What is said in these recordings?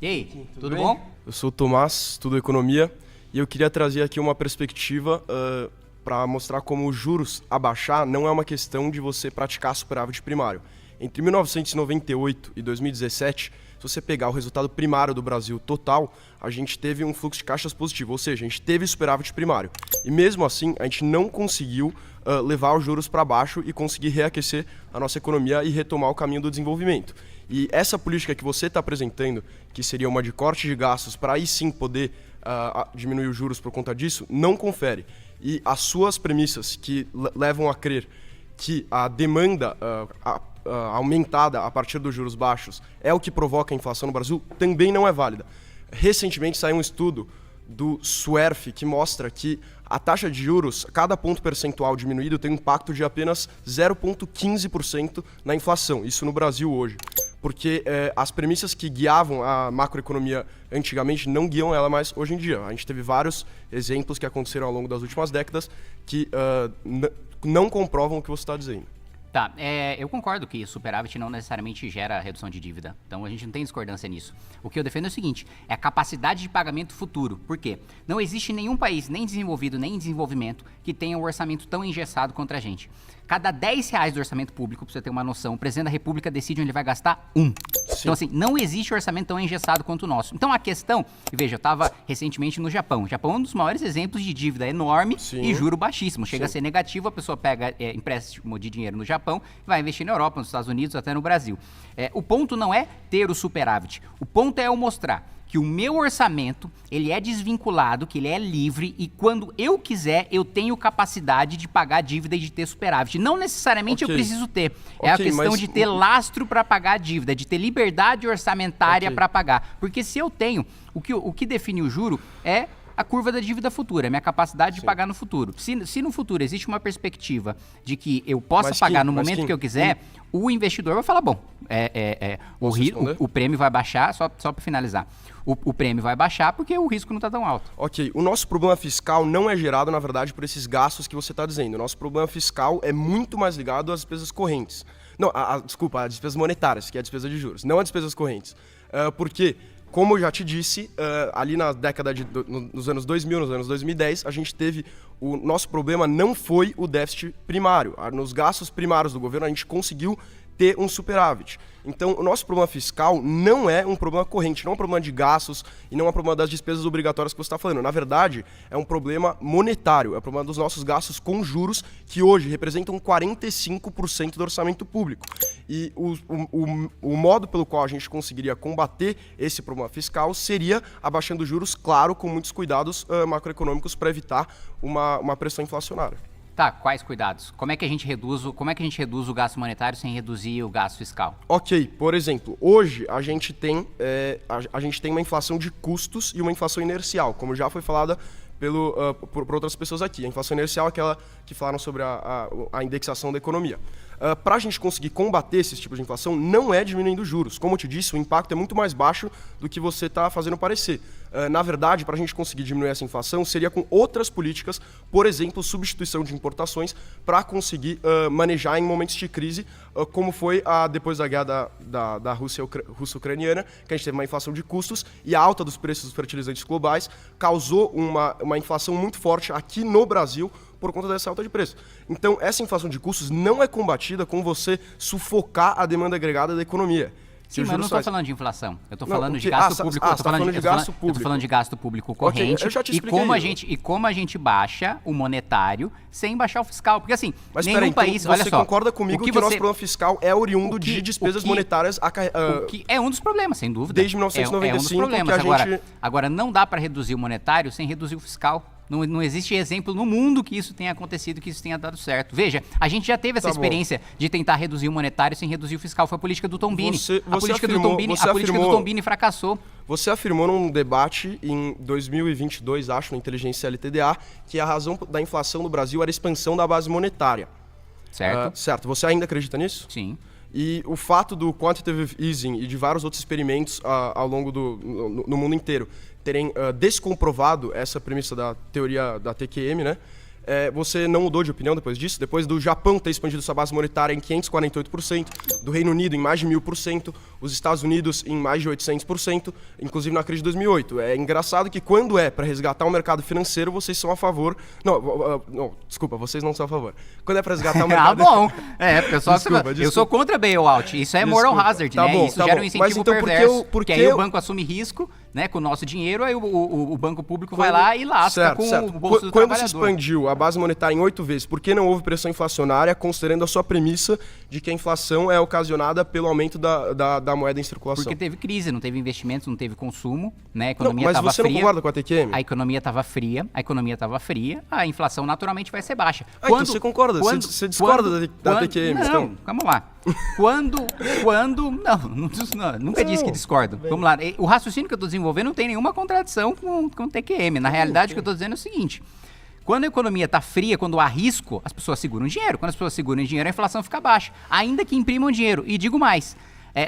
E aí, tudo bem? bom? Eu sou o Tomás, estudo Economia, e eu queria trazer aqui uma perspectiva para mostrar como os juros abaixar não é uma questão de você praticar superávit primário. Entre 1998 e 2017, se você pegar o resultado primário do Brasil total, a gente teve um fluxo de caixas positivo, ou seja, a gente teve superávit primário. E mesmo assim, a gente não conseguiu levar os juros para baixo e conseguir reaquecer a nossa economia e retomar o caminho do desenvolvimento. E essa política que você está apresentando, que seria uma de corte de gastos para aí sim poder diminuir os juros por conta disso, não confere. E as suas premissas que levam a crer que a demanda aumentada a partir dos juros baixos é o que provoca a inflação no Brasil, também não é válida. Recentemente saiu um estudo do SWERF que mostra que a taxa de juros, cada ponto percentual diminuído tem um impacto de apenas 0,15% na inflação, isso no Brasil hoje. Porque as premissas que guiavam a macroeconomia antigamente não guiam ela mais hoje em dia. A gente teve vários exemplos que aconteceram ao longo das últimas décadas que não comprovam o que você está dizendo. Tá, eu concordo que superávit não necessariamente gera redução de dívida, então a gente não tem discordância nisso. O que eu defendo é o seguinte, é a capacidade de pagamento futuro. Por quê? Não existe nenhum país, nem desenvolvido, nem em desenvolvimento, que tenha um orçamento tão engessado contra a gente. Cada R$10 do orçamento público, pra você ter uma noção, o presidente da República decide onde ele vai gastar um. Sim. Então assim, não existe orçamento tão engessado quanto o nosso. Então a questão, veja, eu estava recentemente no Japão. O Japão é um dos maiores exemplos de dívida enorme e juro baixíssimo. Chega a ser negativo, a pessoa pega empréstimo de dinheiro no Japão, vai investir na Europa, nos Estados Unidos, até no Brasil. O ponto não é ter o superávit. O ponto é eu mostrar que o meu orçamento, ele é desvinculado, que ele é livre e quando eu quiser, eu tenho capacidade de pagar dívida e de ter superávit. Não necessariamente eu preciso ter. É a questão de ter lastro para pagar a dívida, de ter liberdade orçamentária para pagar. Porque se eu tenho, o que define o juro é a curva da dívida futura, a minha capacidade de pagar no futuro. Se no futuro existe uma perspectiva de que eu possa pagar no momento que eu quiser, o investidor vai falar, bom, o prêmio vai baixar, só para finalizar, o prêmio vai baixar porque o risco não está tão alto. Ok, o nosso problema fiscal não é gerado, na verdade, por esses gastos que você está dizendo. O nosso problema fiscal é muito mais ligado às despesas correntes. Não, desculpa, às despesas monetárias, que é a despesa de juros, não às despesas correntes. Porque como eu já te disse, ali na década nos anos 2000, nos anos 2010, a gente teve o nosso problema não foi o déficit primário. Nos gastos primários do governo, a gente conseguiu ter um superávit. Então, o nosso problema fiscal não é um problema corrente, não é um problema de gastos e não é um problema das despesas obrigatórias que você está falando. Na verdade, é um problema monetário, é um problema dos nossos gastos com juros, que hoje representam 45% do orçamento público. E o modo pelo qual a gente conseguiria combater esse problema fiscal seria abaixando juros, claro, com muitos cuidados macroeconômicos para evitar uma pressão inflacionária. Tá, quais cuidados? Como é que a gente reduz o gasto monetário sem reduzir o gasto fiscal? Ok, por exemplo, hoje a gente tem uma inflação de custos e uma inflação inercial, como já foi falada por outras pessoas aqui. A inflação inercial é aquela que falaram sobre a indexação da economia. Para a gente conseguir combater esses tipos de inflação, não é diminuindo juros. Como eu te disse, o impacto é muito mais baixo do que você está fazendo parecer. Na verdade, para a gente conseguir diminuir essa inflação, seria com outras políticas, por exemplo, substituição de importações, para conseguir manejar em momentos de crise, como foi depois da guerra da Rússia russo-ucraniana, que a gente teve uma inflação de custos e a alta dos preços dos fertilizantes globais causou uma inflação muito forte aqui no Brasil, por conta dessa alta de preço. Então, essa inflação de custos não é combatida com você sufocar a demanda agregada da economia. Sim, mas eu não estou falando de inflação. Eu estou falando de gasto público. Eu estou falando de gasto público corrente. Eu já te expliquei. E como a gente baixa o monetário sem baixar o fiscal. Porque assim, mas nenhum país... Então, você concorda comigo que o nosso problema fiscal é oriundo de despesas monetárias... que é um dos problemas, sem dúvida. Desde 1995, é um dos problemas. Agora, não dá para reduzir o monetário sem reduzir o fiscal. Não existe exemplo no mundo que isso tenha acontecido, que isso tenha dado certo. Veja, a gente já teve essa experiência de tentar reduzir o monetário sem reduzir o fiscal. Foi a política do Tombini. A política do Tombini fracassou. Você afirmou num debate em 2022, acho, na Inteligência LTDA, que a razão da inflação no Brasil era a expansão da base monetária. Certo. Certo. Você ainda acredita nisso? Sim. E o fato do quantitative easing e de vários outros experimentos ao longo no mundo inteiro terem descomprovado essa premissa da teoria da TQM, né? Você não mudou de opinião depois disso? Depois do Japão ter expandido sua base monetária em 548%, do Reino Unido em mais de 1.000%, os Estados Unidos em mais de 800%, inclusive na crise de 2008. É engraçado que quando é para resgatar o mercado financeiro, vocês são a favor... Não, desculpa, vocês não são a favor. Quando é para resgatar o mercado... bom. Pessoal, eu sou contra bailout. Isso é moral hazard, né? Bom, isso gera um incentivo então, perverso. Porque aí o banco assume risco, né, com o nosso dinheiro, aí o banco público vai lá e lasca com o bolso do Quando trabalhador. se expandiu a base monetária em 8 vezes, por que não houve pressão inflacionária, considerando a sua premissa de que a inflação é ocasionada pelo aumento da moeda em circulação? Porque teve crise, não teve investimentos, não teve consumo, né? A economia mas estava você fria. não concorda com a TQM? A economia estava fria, a inflação naturalmente vai ser baixa. Então você concorda, você discorda da TQM, não, então? Vamos lá. Nunca disse que discordo. Vamos lá. O raciocínio que eu estou desenvolvendo não tem nenhuma contradição com o TQM. Na realidade, o que eu estou dizendo é o seguinte: quando a economia está fria, quando há risco, as pessoas seguram dinheiro. Quando as pessoas seguram dinheiro, a inflação fica baixa, ainda que imprimam dinheiro. E digo mais,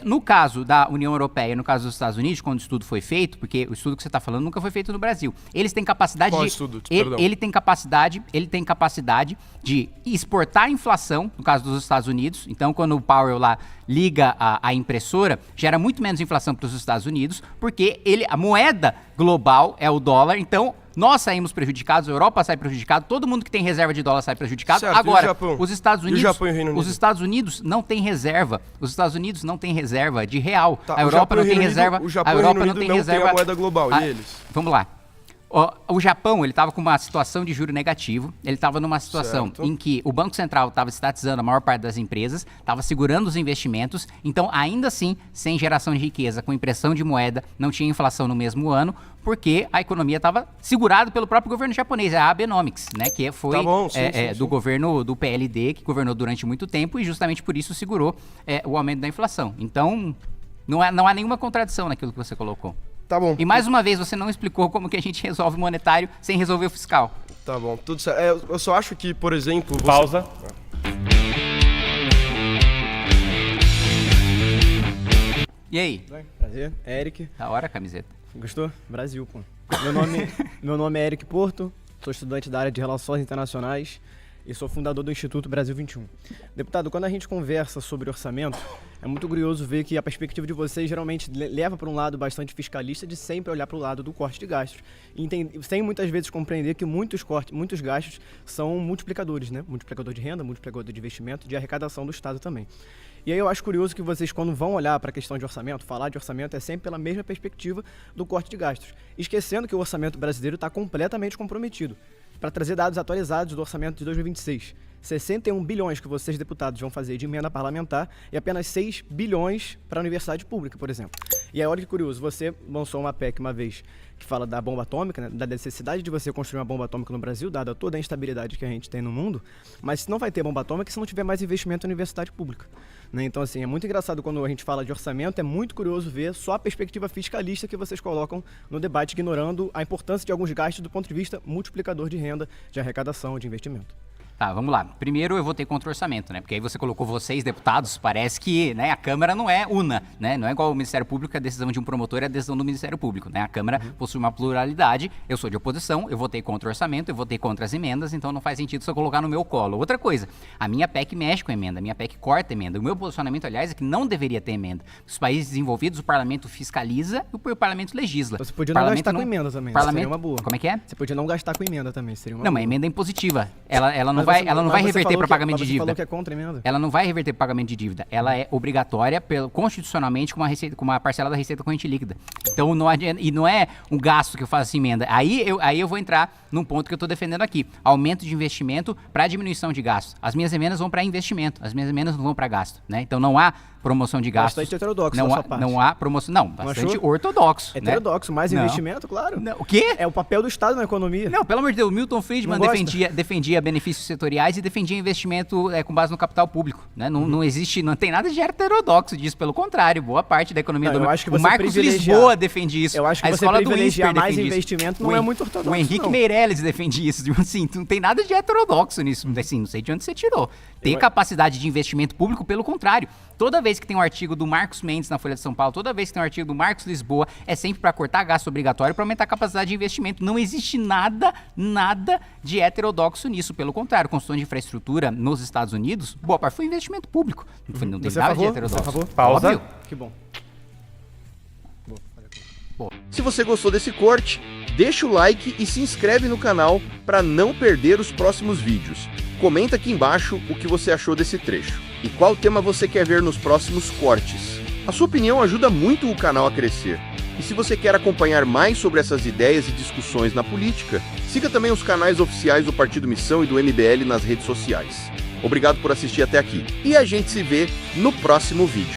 no caso da União Europeia, no caso dos Estados Unidos, quando o estudo foi feito, porque o estudo que você está falando nunca foi feito no Brasil, eles têm capacidade Qual de... estudo? Ele tem capacidade de exportar a inflação, no caso dos Estados Unidos. Então, quando o Powell lá liga a impressora, gera muito menos inflação para os Estados Unidos, porque a moeda global é o dólar. Então, nós saímos prejudicados, a Europa sai prejudicada, todo mundo que tem reserva de dólar sai prejudicado. Certo, agora, e o Japão? os Estados Unidos, E o Japão e o Reino Unido? os Estados Unidos não têm reserva. Os Estados Unidos não têm reserva de real. Tá, a Europa não tem reserva. O Japão a e o Europa Reino não Unido tem reserva. Tem a moeda global, e eles? Vamos lá. O Japão, ele estava com uma situação de juro negativo, ele estava numa situação Certo. em que o Banco Central estava estatizando a maior parte das empresas, estava segurando os investimentos, então ainda assim, sem geração de riqueza, com impressão de moeda, não tinha inflação no mesmo ano, porque a economia estava segurada pelo próprio governo japonês, a Abenomics, né, que foi Tá bom, sim. do governo do PLD, que governou durante muito tempo e justamente por isso segurou o aumento da inflação. Então, não há nenhuma contradição naquilo que você colocou. Tá bom. E mais uma vez, você não explicou como que a gente resolve o monetário sem resolver o fiscal. Tá bom, tudo certo. Eu só acho que, por exemplo... Pausa. E aí? Prazer, Eric. Da hora a camiseta. Gostou? Brasil, pô. Meu nome é Eric Porto, sou estudante da área de Relações Internacionais e sou fundador do Instituto Brasil 21. Deputado, quando a gente conversa sobre orçamento, é muito curioso ver que a perspectiva de vocês geralmente leva para um lado bastante fiscalista de sempre olhar para o lado do corte de gastos. E sem muitas vezes compreender que muitos gastos são multiplicadores, né? Multiplicador de renda, multiplicador de investimento, de arrecadação do Estado também. E aí eu acho curioso que vocês, quando vão olhar para a questão de orçamento, falar de orçamento é sempre pela mesma perspectiva do corte de gastos, esquecendo que o orçamento brasileiro está completamente comprometido. Para trazer dados atualizados do orçamento de 2026, 61 bilhões que vocês, deputados, vão fazer de emenda parlamentar e apenas 6 bilhões para a universidade pública, por exemplo. E aí, olha que curioso, você lançou uma PEC uma vez que fala da bomba atômica, né, da necessidade de você construir uma bomba atômica no Brasil, dada toda a instabilidade que a gente tem no mundo, mas não vai ter bomba atômica se não tiver mais investimento na universidade pública. Né? Então, assim, é muito engraçado quando a gente fala de orçamento, é muito curioso ver só a perspectiva fiscalista que vocês colocam no debate, ignorando a importância de alguns gastos do ponto de vista multiplicador de renda, de arrecadação, de investimento. Tá, vamos lá. Primeiro eu votei contra o orçamento, né? Porque aí você colocou vocês, deputados, parece que, né, a Câmara não é una, né? Não é igual o Ministério Público, a decisão de um promotor é a decisão do Ministério Público, né? A Câmara possui uma pluralidade, eu sou de oposição, eu votei contra o orçamento, eu votei contra as emendas, então não faz sentido só colocar no meu colo. Outra coisa, a minha PEC mexe com emenda, a minha PEC corta emenda. O meu posicionamento, aliás, é que não deveria ter emenda. Os países desenvolvidos, o parlamento fiscaliza e o parlamento legisla. Você podia não gastar com emenda também, seria uma boa. Como é que é? Você podia não gastar com emenda também, seria uma Não, boa. mas a emenda é impositiva. Ela não vai reverter para pagamento de dívida. Você falou que é contra a emenda? Ela não vai reverter para pagamento de dívida. Ela é obrigatória constitucionalmente com uma parcela da receita corrente líquida. Então, não é um gasto que eu faço emenda. Aí eu vou entrar num ponto que eu estou defendendo aqui. Aumento de investimento para diminuição de gastos. As minhas emendas vão para investimento. As minhas emendas não vão para gasto. Né? Então, não há promoção de gastos. Bastante heterodoxo não da há, sua parte. Não há promoção. Não, bastante ortodoxo. Heterodoxo, mais Não. investimento, claro. Não, o quê? É o papel do Estado na economia. Não, pelo amor de Deus, Milton Friedman Não gosta? defendia benefício setoriais e defendia investimento com base no capital público, né? Não existe, não tem nada de heterodoxo disso, pelo contrário, boa parte da economia eu acho que o você Marcos Lisboa defende isso. Eu acho que a você escola do privilegiar INSPER mais defende investimento isso. não é muito ortodoxo, O Henrique não. Meirelles defende isso. Assim, não tem nada de heterodoxo nisso. Assim, não sei de onde você tirou. Tem capacidade de investimento público, pelo contrário. Toda vez que tem um artigo do Marcos Mendes na Folha de São Paulo, toda vez que tem um artigo do Marcos Lisboa, é sempre para cortar gasto obrigatório, para aumentar a capacidade de investimento. Não existe nada de heterodoxo nisso. Pelo contrário, construção de infraestrutura nos Estados Unidos, boa parte foi investimento público. Não tem Você é a nada de favor? heterodoxo. Você é a favor? Pausa. Óbvio. Que bom. Se você gostou desse corte, deixa o like e se inscreve no canal para não perder os próximos vídeos. Comenta aqui embaixo o que você achou desse trecho e qual tema você quer ver nos próximos cortes. A sua opinião ajuda muito o canal a crescer. E se você quer acompanhar mais sobre essas ideias e discussões na política, siga também os canais oficiais do Partido Missão e do MBL nas redes sociais. Obrigado por assistir até aqui e a gente se vê no próximo vídeo.